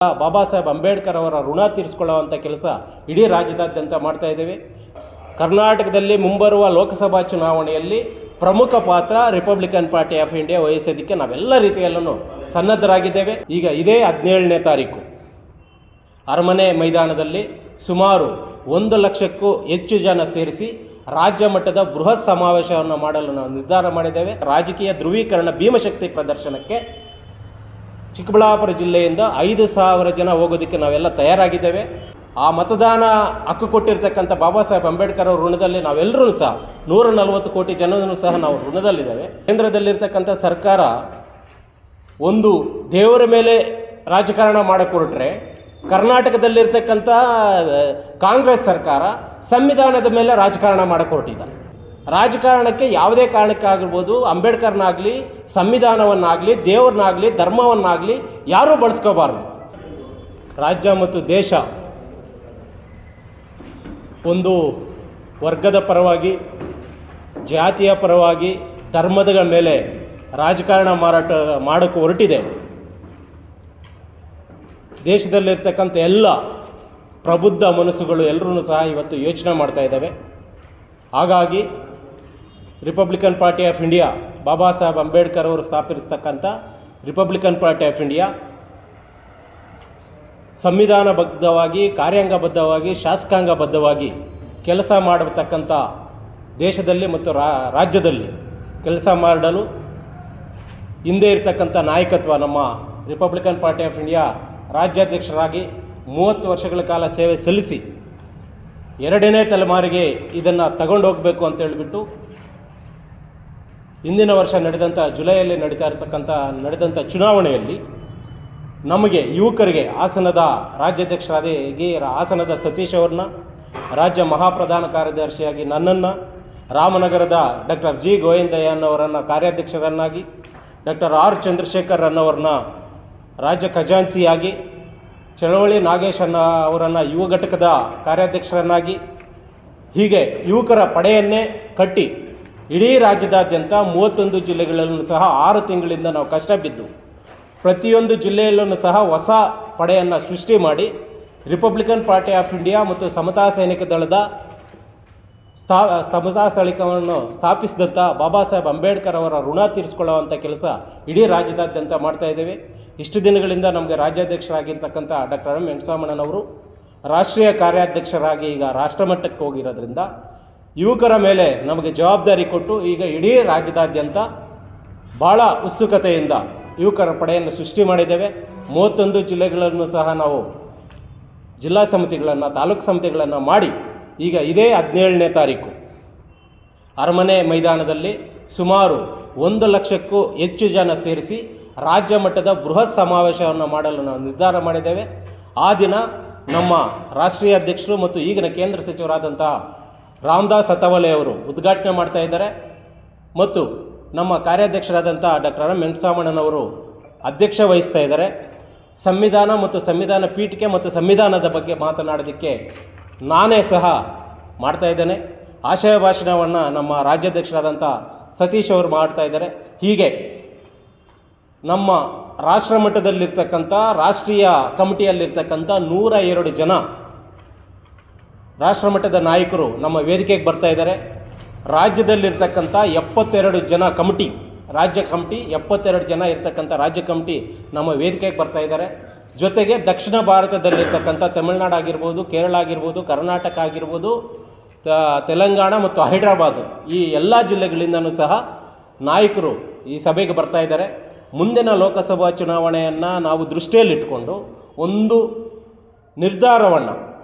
ಬಾಬಾ ಸಾಹೇಬ್ ಅಂಬೇಡ್ಕರ್ ಅವರ ಋಣ ತೀರಿಸಿಕೊಳ್ಳುವಂಥ ಕೆಲಸ ಇಡೀ ರಾಜ್ಯದಾದ್ಯಂತ ಮಾಡ್ತಾ ಇದ್ದೇವೆ. ಕರ್ನಾಟಕದಲ್ಲಿ ಮುಂಬರುವ ಲೋಕಸಭಾ ಚುನಾವಣೆಯಲ್ಲಿ ಪ್ರಮುಖ ಪಾತ್ರ ರಿಪಬ್ಲಿಕನ್ ಪಾರ್ಟಿ ಆಫ್ ಇಂಡಿಯಾ ವಹಿಸೋದಕ್ಕೆ ನಾವೆಲ್ಲ ರೀತಿಯಲ್ಲೂ ಸನ್ನದ್ಧರಾಗಿದ್ದೇವೆ. ಈಗ ಇದೇ 17ನೇ ತಾರೀಕು ಅರಮನೆ ಮೈದಾನದಲ್ಲಿ ಸುಮಾರು 1 ಲಕ್ಷಕ್ಕೂ ಹೆಚ್ಚು ಜನ ಸೇರಿಸಿ ರಾಜ್ಯ ಮಟ್ಟದ ಬೃಹತ್ ಸಮಾವೇಶವನ್ನು ಮಾಡಲು ನಾವು ನಿರ್ಧಾರ ಮಾಡಿದ್ದೇವೆ. ರಾಜಕೀಯ ಧ್ರುವೀಕರಣ ಭೀಮಶಕ್ತಿ ಪ್ರದರ್ಶನಕ್ಕೆ ಚಿಕ್ಕಬಳ್ಳಾಪುರ ಜಿಲ್ಲೆಯಿಂದ 5,000 ಜನ ಹೋಗೋದಕ್ಕೆ ನಾವೆಲ್ಲ ತಯಾರಾಗಿದ್ದೇವೆ. ಆ ಮತದಾನ ಹಕ್ಕು ಕೊಟ್ಟಿರ್ತಕ್ಕಂಥ ಬಾಬಾ ಸಾಹೇಬ್ ಅಂಬೇಡ್ಕರ್ ಅವ್ರ ಋಣದಲ್ಲಿ ನಾವೆಲ್ಲರೂ ಸಹ 140 ಕೋಟಿ ಜನರೂ ಸಹ ನಾವು ಋಣದಲ್ಲಿದ್ದೇವೆ. ಕೇಂದ್ರದಲ್ಲಿರ್ತಕ್ಕಂಥ ಸರ್ಕಾರ ಒಂದು ದೇವರ ಮೇಲೆ ರಾಜಕಾರಣ ಮಾಡಕ್ಕೆ ಹೊರಟ್ರೆ, ಕರ್ನಾಟಕದಲ್ಲಿರ್ತಕ್ಕಂಥ ಕಾಂಗ್ರೆಸ್ ಸರ್ಕಾರ ಸಂವಿಧಾನದ ಮೇಲೆ ರಾಜಕಾರಣ ಮಾಡಕ್ಕೆ ಹೊರಟಿದ್ದಾರೆ. ರಾಜಕಾರಣಕ್ಕೆ ಯಾವುದೇ ಕಾರಣಕ್ಕಾಗಿರ್ಬೋದು, ಅಂಬೇಡ್ಕರ್ನಾಗಲಿ, ಸಂವಿಧಾನವನ್ನಾಗಲಿ, ದೇವ್ರನ್ನಾಗಲಿ, ಧರ್ಮವನ್ನಾಗಲಿ ಯಾರೂ ಬಳಸ್ಕೋಬಾರ್ದು. ರಾಜ್ಯ ಮತ್ತು ದೇಶ ಒಂದು ವರ್ಗದ ಪರವಾಗಿ, ಜಾತಿಯ ಪರವಾಗಿ, ಧರ್ಮದ ಮೇಲೆ ರಾಜಕಾರಣ ಮಾಡೋಕ್ಕೆ ಹೊರಟಿದೆ. ದೇಶದಲ್ಲಿರ್ತಕ್ಕಂಥ ಎಲ್ಲ ಪ್ರಬುದ್ಧ ಮನಸ್ಸುಗಳು ಎಲ್ಲರೂ ಸಹ ಇವತ್ತು ಯೋಚನೆ ಮಾಡ್ತಾ ಇದ್ದಾವೆ. ಹಾಗಾಗಿ Republican party of India, Baba Saheb Ambedkar ಅವರು ಸ್ಥಾಪಿಸ್ತಕ್ಕಂಥ ರಿಪಬ್ಲಿಕನ್ ಪಾರ್ಟಿ ಆಫ್ ಇಂಡಿಯಾ ಸಂವಿಧಾನಬದ್ಧವಾಗಿ, ಕಾರ್ಯಾಂಗಬದ್ಧವಾಗಿ, ಶಾಸಕಾಂಗಬದ್ಧವಾಗಿ ಕೆಲಸ ಮಾಡತಕ್ಕಂಥ ದೇಶದಲ್ಲಿ ಮತ್ತು ರಾಜ್ಯದಲ್ಲಿ ಕೆಲಸ ಮಾಡಲು ಹಿಂದೆ ಇರತಕ್ಕಂಥ ನಾಯಕತ್ವ ನಮ್ಮ ರಿಪಬ್ಲಿಕನ್ ಪಾರ್ಟಿ ಆಫ್ ಇಂಡಿಯಾ ರಾಜ್ಯಾಧ್ಯಕ್ಷರಾಗಿ 30 ವರ್ಷಗಳ ಕಾಲ ಸೇವೆ ಸಲ್ಲಿಸಿ 2ನೇ ತಲೆಮಾರಿಗೆ ಇದನ್ನು ತಗೊಂಡು ಹೋಗಬೇಕು ಅಂತ ಹೇಳಿಬಿಟ್ಟು ಹಿಂದಿನ ವರ್ಷ ಜುಲೈಯಲ್ಲಿ ನಡೆದಂಥ ಚುನಾವಣೆಯಲ್ಲಿ ನಮಗೆ ಯುವಕರಿಗೆ ಹಾಸನದ ರಾಜ್ಯಾಧ್ಯಕ್ಷರಾಗಿ ಹಾಸನದ ಸತೀಶ್ ಅವ್ರನ್ನ, ರಾಜ್ಯ ಮಹಾಪ್ರಧಾನ ಕಾರ್ಯದರ್ಶಿಯಾಗಿ ನನ್ನನ್ನು, ರಾಮನಗರದ ಡಾಕ್ಟರ್ ಜಿ ಗೋವಿಂದಯ್ಯನ್ ಅವರನ್ನು ಕಾರ್ಯಾಧ್ಯಕ್ಷರನ್ನಾಗಿ, ಡಾಕ್ಟರ್ ಆರ್ ಚಂದ್ರಶೇಖರ್ ಅನ್ನೋರನ್ನ ರಾಜ್ಯ ಖಜಾನ್ಸಿಯಾಗಿ, ಚಳವಳಿ ನಾಗೇಶ್ ಅವರನ್ನು ಯುವ ಘಟಕದ ಕಾರ್ಯಾಧ್ಯಕ್ಷರನ್ನಾಗಿ, ಹೀಗೆ ಯುವಕರ ಪಡೆಯನ್ನೇ ಕಟ್ಟಿ ಇಡೀ ರಾಜ್ಯದಾದ್ಯಂತ 31 ಜಿಲ್ಲೆಗಳಲ್ಲೂ ಸಹ 6 ತಿಂಗಳಿಂದ ನಾವು ಕಷ್ಟ ಬಿದ್ದು ಪ್ರತಿಯೊಂದು ಜಿಲ್ಲೆಯಲ್ಲೂ ಸಹ ಹೊಸ ಪಡೆಯನ್ನು ಸೃಷ್ಟಿ ಮಾಡಿ ರಿಪಬ್ಲಿಕನ್ ಪಾರ್ಟಿ ಆಫ್ ಇಂಡಿಯಾ ಮತ್ತು ಸಮತಾ ಸೈನಿಕ ದಳದ ಸಮತಾ ಸೈನಿಕವನ್ನು ಸ್ಥಾಪಿಸಿದಂಥ ಬಾಬಾ ಸಾಹೇಬ್ ಅಂಬೇಡ್ಕರ್ ಅವರ ಋಣ ತೀರಿಸಿಕೊಳ್ಳುವಂಥ ಕೆಲಸ ಇಡೀ ರಾಜ್ಯದಾದ್ಯಂತ ಮಾಡ್ತಾ ಇದ್ದೇವೆ. ಇಷ್ಟು ದಿನಗಳಿಂದ ನಮಗೆ ರಾಜ್ಯಾಧ್ಯಕ್ಷರಾಗಿರ್ತಕ್ಕಂಥ ಡಾಕ್ಟರ್ ಎಂ ವೆಂಕಟರಾಮಣ್ಣನವರು ರಾಷ್ಟ್ರೀಯ ಕಾರ್ಯಾಧ್ಯಕ್ಷರಾಗಿ ಈಗ ರಾಷ್ಟ್ರಮಟ್ಟಕ್ಕೆ ಹೋಗಿರೋದ್ರಿಂದ ಯುವಕರ ಮೇಲೆ ನಮಗೆ ಜವಾಬ್ದಾರಿ ಕೊಟ್ಟು ಈಗ ಇಡೀ ರಾಜ್ಯದಾದ್ಯಂತ ಭಾಳ ಉತ್ಸುಕತೆಯಿಂದ ಯುವಕರ ಪಡೆಯನ್ನು ಸೃಷ್ಟಿ ಮಾಡಿದ್ದೇವೆ. 31 ಜಿಲ್ಲೆಗಳನ್ನು ಸಹ ನಾವು ಜಿಲ್ಲಾ ಸಮಿತಿಗಳನ್ನು, ತಾಲೂಕು ಸಮಿತಿಗಳನ್ನು ಮಾಡಿ ಈಗ ಇದೇ 17ನೇ ತಾರೀಕು ಅರಮನೆ ಮೈದಾನದಲ್ಲಿ ಸುಮಾರು 1 ಲಕ್ಷಕ್ಕೂ ಹೆಚ್ಚು ಜನ ಸೇರಿಸಿ ರಾಜ್ಯ ಮಟ್ಟದ ಬೃಹತ್ ಸಮಾವೇಶವನ್ನು ಮಾಡಲು ನಾವು ನಿರ್ಧಾರ ಮಾಡಿದ್ದೇವೆ. ಆ ದಿನ ನಮ್ಮ ರಾಷ್ಟ್ರೀಯ ಅಧ್ಯಕ್ಷರು ಮತ್ತು ಈಗಿನ ಕೇಂದ್ರ ಸಚಿವರಾದಂಥ ರಾಮದಾಸ್ ಅತವಲೆ ಅವರು ಉದ್ಘಾಟನೆ ಮಾಡ್ತಾ ಇದ್ದಾರೆ ಮತ್ತು ನಮ್ಮ ಕಾರ್ಯಾಧ್ಯಕ್ಷರಾದಂಥ ಡಾಕ್ಟರ್ ಎಂ ವೆಂಕಟರಾಮಣ್ಣನವರು ಅಧ್ಯಕ್ಷ ವಹಿಸ್ತಾ ಇದ್ದಾರೆ. ಸಂವಿಧಾನ ಮತ್ತು ಸಂವಿಧಾನ ಪೀಠಿಕೆ ಮತ್ತು ಸಂವಿಧಾನದ ಬಗ್ಗೆ ಮಾತನಾಡೋದಕ್ಕೆ ನಾನೇ ಸಹ ಮಾಡ್ತಾ ಇದ್ದೇನೆ. ಆಶಯ ಭಾಷಣವನ್ನು ನಮ್ಮ ರಾಜ್ಯಾಧ್ಯಕ್ಷರಾದಂಥ ಸತೀಶ್ ಅವರು ಮಾಡ್ತಾ ಇದ್ದಾರೆ. ಹೀಗೆ ನಮ್ಮ ರಾಷ್ಟ್ರ ಮಟ್ಟದಲ್ಲಿರ್ತಕ್ಕಂಥ ರಾಷ್ಟ್ರೀಯ ಕಮಿಟಿಯಲ್ಲಿರ್ತಕ್ಕಂಥ 102 ಜನ ರಾಷ್ಟ್ರಮಟ್ಟದ ನಾಯಕರು ನಮ್ಮ ವೇದಿಕೆಗೆ ಬರ್ತಾ ಇದ್ದಾರೆ. ರಾಜ್ಯದಲ್ಲಿರ್ತಕ್ಕಂಥ 72 ಜನ ಕಮಿಟಿ, ರಾಜ್ಯ ಕಮಿಟಿ 72 ಜನ ಇರ್ತಕ್ಕಂಥ ರಾಜ್ಯ ಕಮಿಟಿ ನಮ್ಮ ವೇದಿಕೆಗೆ ಬರ್ತಾ ಇದ್ದಾರೆ. ಜೊತೆಗೆ ದಕ್ಷಿಣ ಭಾರತದಲ್ಲಿರ್ತಕ್ಕಂಥ ತಮಿಳುನಾಡು ಆಗಿರ್ಬೋದು, ಕೇರಳ ಆಗಿರ್ಬೋದು, ಕರ್ನಾಟಕ ಆಗಿರ್ಬೋದು, ತೆಲಂಗಾಣ ಮತ್ತು ಹೈದರಾಬಾದ್ ಈ ಎಲ್ಲ ಜಿಲ್ಲೆಗಳಿಂದನೂ ಸಹ ನಾಯಕರು ಈ ಸಭೆಗೆ ಬರ್ತಾ ಇದ್ದಾರೆ. ಮುಂದಿನ ಲೋಕಸಭಾ ಚುನಾವಣೆಯನ್ನು ನಾವು ದೃಷ್ಟಿಯಲ್ಲಿಟ್ಕೊಂಡು ಒಂದು ನಿರ್ಧಾರವನ್ನು,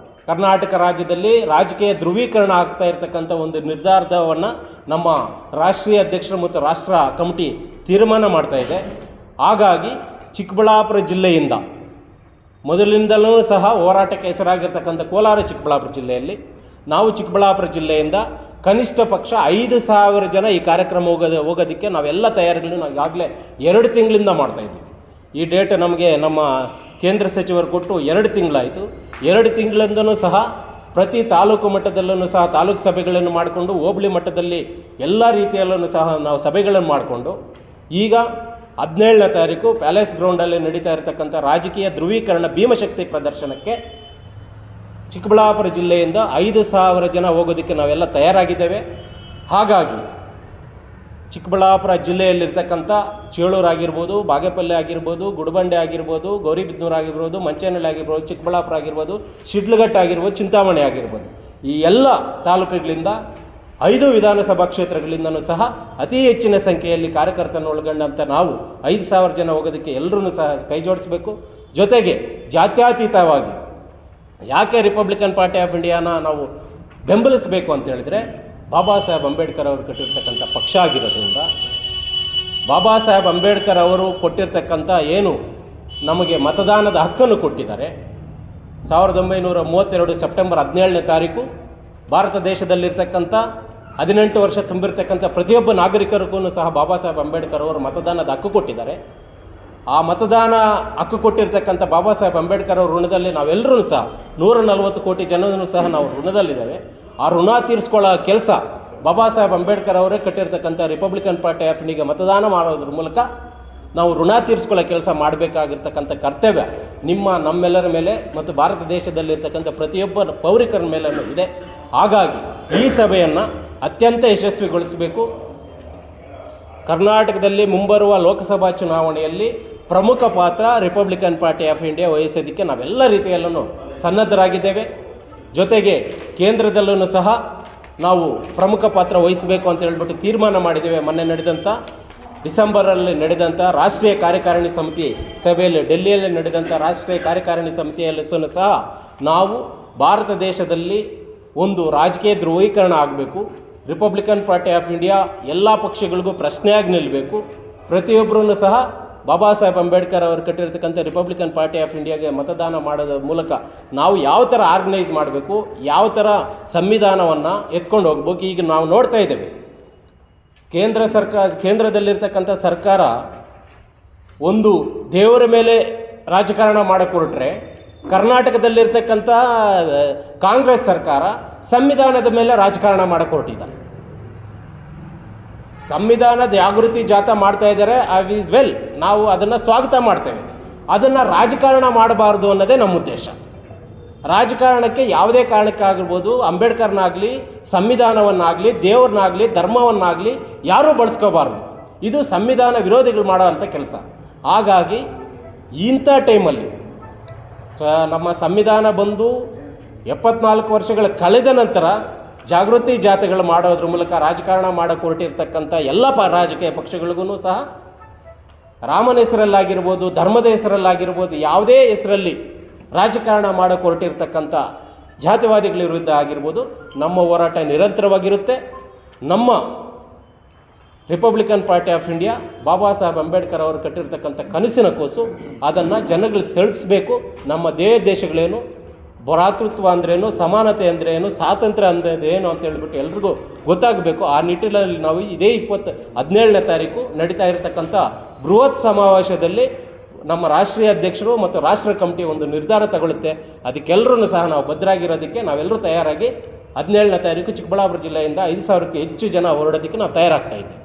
ಕರ್ನಾಟಕ ರಾಜ್ಯದಲ್ಲಿ ರಾಜಕೀಯ ಧ್ರುವೀಕರಣ ಆಗ್ತಾ ಇರತಕ್ಕಂಥ ಒಂದು ನಿರ್ಧಾರವನ್ನು ನಮ್ಮ ರಾಷ್ಟ್ರೀಯ ಅಧ್ಯಕ್ಷರು ಮತ್ತು ರಾಷ್ಟ್ರ ಕಮಿಟಿ ತೀರ್ಮಾನ ಮಾಡ್ತಾ ಇದೆ. ಹಾಗಾಗಿ ಚಿಕ್ಕಬಳ್ಳಾಪುರ ಜಿಲ್ಲೆಯಿಂದ ಮೊದಲಿನಿಂದಲೂ ಸಹ ಹೋರಾಟಕ್ಕೆ ಹೆಸರಾಗಿರ್ತಕ್ಕಂಥ ಕೋಲಾರ ಚಿಕ್ಕಬಳ್ಳಾಪುರ ಜಿಲ್ಲೆಯಲ್ಲಿ ನಾವು ಚಿಕ್ಕಬಳ್ಳಾಪುರ ಜಿಲ್ಲೆಯಿಂದ ಕನಿಷ್ಠ ಪಕ್ಷ 5,000 ಜನ ಈ ಕಾರ್ಯಕ್ರಮ ಹೋಗೋದಕ್ಕೆ ನಾವೆಲ್ಲ ತಯಾರಿಗಳನ್ನು ಈಗಾಗಲೇ 2 ತಿಂಗಳಿಂದ ಮಾಡ್ತಾಯಿದ್ದೀವಿ. ಈ ಡೇಟ್ ನಮಗೆ ನಮ್ಮ ಕೇಂದ್ರ ಸಚಿವರು ಕೊಟ್ಟು 2 ತಿಂಗಳಾಯಿತು. 2 ತಿಂಗಳಿಂದನೂ ಸಹ ಪ್ರತಿ ತಾಲೂಕು ಮಟ್ಟದಲ್ಲೂ ಸಹ ತಾಲೂಕು ಸಭೆಗಳನ್ನು ಮಾಡಿಕೊಂಡು ಹೋಬಳಿ ಮಟ್ಟದಲ್ಲಿ ಎಲ್ಲ ರೀತಿಯಲ್ಲೂ ಸಹ ನಾವು ಸಭೆಗಳನ್ನು ಮಾಡಿಕೊಂಡು ಈಗ 17ನೇ ತಾರೀಕು ಪ್ಯಾಲೇಸ್ ಗ್ರೌಂಡಲ್ಲಿ ನಡೀತಾ ಇರತಕ್ಕಂಥ ರಾಜಕೀಯ ಧ್ರುವೀಕರಣ ಭೀಮಶಕ್ತಿ ಪ್ರದರ್ಶನಕ್ಕೆ ಚಿಕ್ಕಬಳ್ಳಾಪುರ ಜಿಲ್ಲೆಯಿಂದ 5,000 ಜನ ಹೋಗೋದಕ್ಕೆ ನಾವೆಲ್ಲ ತಯಾರಾಗಿದ್ದೇವೆ. ಹಾಗಾಗಿ ಚಿಕ್ಕಬಳ್ಳಾಪುರ ಜಿಲ್ಲೆಯಲ್ಲಿರ್ತಕ್ಕಂಥ ಚೇಳೂರು ಆಗಿರ್ಬೋದು, ಬಾಗೇಪಲ್ಲಿ ಆಗಿರ್ಬೋದು, ಗುಡಬಂಡೆ ಆಗಿರ್ಬೋದು, ಗೌರಿಬಿದನೂರು ಆಗಿರ್ಬೋದು, ಮಂಚೇನಹಳ್ಳಿ ಆಗಿರ್ಬೋದು, ಚಿಕ್ಕಬಳ್ಳಾಪುರ ಆಗಿರ್ಬೋದು, ಶಿಡ್ಲಘಟ್ಟ ಆಗಿರ್ಬೋದು, ಚಿಂತಾಮಣಿ ಆಗಿರ್ಬೋದು, ಈ ಎಲ್ಲ ತಾಲೂಕುಗಳಿಂದ 5 ವಿಧಾನಸಭಾ ಕ್ಷೇತ್ರಗಳಿಂದನೂ ಸಹ ಅತಿ ಹೆಚ್ಚಿನ ಸಂಖ್ಯೆಯಲ್ಲಿ ಕಾರ್ಯಕರ್ತರನ್ನು ಒಳಗೊಂಡಂಥ ನಾವು 5,000 ಜನ ಹೋಗೋದಕ್ಕೆ ಎಲ್ಲರೂ ಸಹ ಕೈ ಜೋಡಿಸಬೇಕು. ಜೊತೆಗೆ ಜಾತ್ಯತೀತವಾಗಿ ಯಾಕೆ ರಿಪಬ್ಲಿಕನ್ ಪಾರ್ಟಿ ಆಫ್ ಇಂಡಿಯಾನ ನಾವು ಬೆಂಬಲಿಸಬೇಕು ಅಂತ ಹೇಳಿದರೆ, ಬಾಬಾ ಸಾಹೇಬ್ ಅಂಬೇಡ್ಕರ್ ಅವರು ಕಟ್ಟಿರ್ತಕ್ಕಂಥ ಪಕ್ಷ ಆಗಿರೋದ್ರಿಂದ, ಬಾಬಾ ಸಾಹೇಬ್ ಅಂಬೇಡ್ಕರ್ ಅವರು ಕೊಟ್ಟಿರ್ತಕ್ಕಂಥ ಏನು ನಮಗೆ ಮತದಾನದ ಹಕ್ಕನ್ನು ಕೊಟ್ಟಿದ್ದಾರೆ, 1932 ಸೆಪ್ಟೆಂಬರ್ 17ನೇ ತಾರೀಕು ಭಾರತ ದೇಶದಲ್ಲಿರ್ತಕ್ಕಂಥ 18 ವರ್ಷ ತುಂಬಿರ್ತಕ್ಕಂಥ ಪ್ರತಿಯೊಬ್ಬ ನಾಗರಿಕರಿಗೂ ಸಹ ಬಾಬಾ ಸಾಹೇಬ್ ಅಂಬೇಡ್ಕರ್ ಅವರು ಮತದಾನದ ಹಕ್ಕು ಕೊಟ್ಟಿದ್ದಾರೆ. ಆ ಮತದಾನ ಹಕ್ಕು ಕೊಟ್ಟಿರ್ತಕ್ಕಂಥ ಬಾಬಾ ಸಾಹೇಬ್ ಅಂಬೇಡ್ಕರ್ ಅವ್ರ ಋಣದಲ್ಲಿ ನಾವೆಲ್ಲರೂ ಸಹ 140 ಕೋಟಿ ಜನರೂ ಸಹ ನಾವು ಋಣದಲ್ಲಿದ್ದೇವೆ. ಆ ಋಣ ತೀರಿಸ್ಕೊಳ್ಳೋ ಕೆಲಸ ಬಾಬಾ ಸಾಹೇಬ್ ಅಂಬೇಡ್ಕರ್ ಅವರೇ ಕಟ್ಟಿರ್ತಕ್ಕಂಥ ರಿಪಬ್ಲಿಕನ್ ಪಾರ್ಟಿ ಆಫ್ ಇಂಡಿಯಾಗೆ ಮತದಾನ ಮಾಡೋದ್ರ ಮೂಲಕ ನಾವು ಋಣ ತೀರಿಸ್ಕೊಳ್ಳೋ ಕೆಲಸ ಮಾಡಬೇಕಾಗಿರ್ತಕ್ಕಂಥ ಕರ್ತವ್ಯ ನಮ್ಮೆಲ್ಲರ ಮೇಲೆ ಮತ್ತು ಭಾರತ ದೇಶದಲ್ಲಿರ್ತಕ್ಕಂಥ ಪ್ರತಿಯೊಬ್ಬ ಪೌರಿಕರ ಮೇಲೆ ಇದೆ. ಹಾಗಾಗಿ ಈ ಸಭೆಯನ್ನು ಅತ್ಯಂತ ಯಶಸ್ವಿಗೊಳಿಸಬೇಕು. ಕರ್ನಾಟಕದಲ್ಲಿ ಮುಂಬರುವ ಲೋಕಸಭಾ ಚುನಾವಣೆಯಲ್ಲಿ ಪ್ರಮುಖ ಪಾತ್ರ ರಿಪಬ್ಲಿಕನ್ ಪಾರ್ಟಿ ಆಫ್ ಇಂಡಿಯಾ ವಹಿಸೋದಕ್ಕೆ ನಾವೆಲ್ಲ ರೀತಿಯಲ್ಲೂ ಸನ್ನದ್ಧರಾಗಿದ್ದೇವೆ. ಜೊತೆಗೆ ಕೇಂದ್ರದಲ್ಲೂ ಸಹ ನಾವು ಪ್ರಮುಖ ಪಾತ್ರ ವಹಿಸಬೇಕು ಅಂತ ಹೇಳ್ಬಿಟ್ಟು ತೀರ್ಮಾನ ಮಾಡಿದ್ದೇವೆ. ಮೊನ್ನೆ ನಡೆದಂಥ ಡಿಸೆಂಬರಲ್ಲಿ ನಡೆದಂಥ ರಾಷ್ಟ್ರೀಯ ಕಾರ್ಯಕಾರಿಣಿ ಸಮಿತಿ ಸಭೆಯಲ್ಲಿ, ಡೆಲ್ಲಿಯಲ್ಲಿ ನಡೆದಂಥ ರಾಷ್ಟ್ರೀಯ ಕಾರ್ಯಕಾರಿಣಿ ಸಮಿತಿಯಲ್ಲಿ ಸಹ ನಾವು ಭಾರತ ದೇಶದಲ್ಲಿ ಒಂದು ರಾಜಕೀಯ ಧ್ರುವೀಕರಣ ಆಗಬೇಕು. ರಿಪಬ್ಲಿಕನ್ ಪಾರ್ಟಿ ಆಫ್ ಇಂಡಿಯಾ ಎಲ್ಲ ಪಕ್ಷಗಳಿಗೂ ಪ್ರಶ್ನೆಯಾಗಿ ನಿಲ್ಲಬೇಕು. ಪ್ರತಿಯೊಬ್ಬರೂ ಸಹ ಬಾಬಾ ಸಾಹೇಬ್ ಅಂಬೇಡ್ಕರ್ ಅವರು ಕಟ್ಟಿರ್ತಕ್ಕಂಥ ರಿಪಬ್ಲಿಕನ್ ಪಾರ್ಟಿ ಆಫ್ ಇಂಡಿಯಾಗೆ ಮತದಾನ ಮಾಡೋದ್ರ ಮೂಲಕ ನಾವು ಯಾವ ಥರ ಆರ್ಗನೈಸ್ ಮಾಡಬೇಕು, ಯಾವ ಥರ ಸಂವಿಧಾನವನ್ನು ಎತ್ಕೊಂಡು ಹೋಗ್ಬೇಕು. ಈಗ ನಾವು ನೋಡ್ತಾ ಇದ್ದೇವೆ, ಕೇಂದ್ರದಲ್ಲಿರ್ತಕ್ಕಂಥ ಸರ್ಕಾರ ಒಂದು ದೇವರ ಮೇಲೆ ರಾಜಕಾರಣ ಮಾಡೋಕ್ಕೆ ಹೊರಟ್ರೆ, ಕರ್ನಾಟಕದಲ್ಲಿರ್ತಕ್ಕಂಥ ಕಾಂಗ್ರೆಸ್ ಸರ್ಕಾರ ಸಂವಿಧಾನದ ಮೇಲೆ ರಾಜಕಾರಣ ಮಾಡೋಕ್ಕೆ ಹೊರಟಿದ್ದಾರೆ. ಸಂವಿಧಾನ ಜಾಗೃತಿ ಜಾಥಾ ಮಾಡ್ತಾ ಇದ್ದಾರೆ, ಈಸ್ ವೆಲ್, ನಾವು ಅದನ್ನು ಸ್ವಾಗತ ಮಾಡ್ತೇವೆ. ಅದನ್ನು ರಾಜಕಾರಣ ಮಾಡಬಾರ್ದು ಅನ್ನೋದೇ ನಮ್ಮ ಉದ್ದೇಶ. ರಾಜಕಾರಣಕ್ಕೆ ಯಾವುದೇ ಕಾರಣಕ್ಕಾಗಿರ್ಬೋದು, ಅಂಬೇಡ್ಕರ್ನಾಗಲಿ, ಸಂವಿಧಾನವನ್ನಾಗಲಿ, ದೇವ್ರನ್ನಾಗಲಿ, ಧರ್ಮವನ್ನಾಗಲಿ ಯಾರೂ ಬಳಸ್ಕೋಬಾರ್ದು. ಇದು ಸಂವಿಧಾನ ವಿರೋಧಿಗಳು ಮಾಡೋ ಅಂಥ ಕೆಲಸ. ಹಾಗಾಗಿ ಇಂಥ ಟೈಮಲ್ಲಿ ನಮ್ಮ ಸಂವಿಧಾನ ಬಂದು 74 ವರ್ಷಗಳ ಕಳೆದ ನಂತರ ಜಾಗೃತಿ ಜಾಥೆಗಳು ಮಾಡೋದ್ರ ಮೂಲಕ ರಾಜಕಾರಣ ಮಾಡೋಕ್ಕೆ ಹೊರಟಿರ್ತಕ್ಕಂಥ ಎಲ್ಲ ರಾಜಕೀಯ ಪಕ್ಷಗಳಿಗೂ ಸಹ ರಾಮನ ಹೆಸರಲ್ಲಾಗಿರ್ಬೋದು, ಧರ್ಮದ ಹೆಸರಲ್ಲಾಗಿರ್ಬೋದು, ಯಾವುದೇ ಹೆಸರಲ್ಲಿ ರಾಜಕಾರಣ ಮಾಡೋಕ್ಕೆ ಹೊರಟಿರ್ತಕ್ಕಂಥ ಜಾತಿವಾದಿಗಳ ವಿರುದ್ಧ ಆಗಿರ್ಬೋದು ನಮ್ಮ ಹೋರಾಟ ನಿರಂತರವಾಗಿರುತ್ತೆ. ನಮ್ಮ Republican party of India Baba Saheb Ambedkar ಅವರು ಕಟ್ಟಿರ್ತಕ್ಕಂಥ ಕನಸಿನ ಕೂಸು, ಅದನ್ನು ಜನಗಳಿಗೆ ತಲುಪಿಸ್ಬೇಕು. ನಮ್ಮ ದೇಶಗಳೇನು, ಭ್ರಾತೃತ್ವ ಅಂದ್ರೇನು, ಸಮಾನತೆ ಅಂದ್ರೇನು, ಸ್ವಾತಂತ್ರ್ಯ ಅಂದ್ರೇನು ಅಂತ ಹೇಳ್ಬಿಟ್ಟು ಎಲ್ರಿಗೂ ಗೊತ್ತಾಗಬೇಕು. ಆ ನಿಟ್ಟಿನಲ್ಲಿ ನಾವು ಇದೇ 17ನೇ ತಾರೀಕು ನಡೀತಾ ಇರತಕ್ಕಂಥ ಬೃಹತ್ ಸಮಾವೇಶದಲ್ಲಿ ನಮ್ಮ ರಾಷ್ಟ್ರೀಯ ಅಧ್ಯಕ್ಷರು ಮತ್ತು ರಾಷ್ಟ್ರ ಕಮಿಟಿ ಒಂದು ನಿರ್ಧಾರ ತಗೊಳ್ಳುತ್ತೆ. ಅದಕ್ಕೆಲ್ಲರೂ ಸಹ ನಾವು ಭದ್ರಾಗಿರೋದಕ್ಕೆ ನಾವೆಲ್ಲರೂ ತಯಾರಾಗಿ 17ನೇ ತಾರೀಕು ಚಿಕ್ಕಬಳ್ಳಾಪುರ ಜಿಲ್ಲೆಯಿಂದ 5,000ಕ್ಕೂ ಹೆಚ್ಚು ಜನ ಹೊರಡೋದಕ್ಕೆ ನಾವು ತಯಾರಾಗ್ತಾ ಇದ್ದೀವಿ.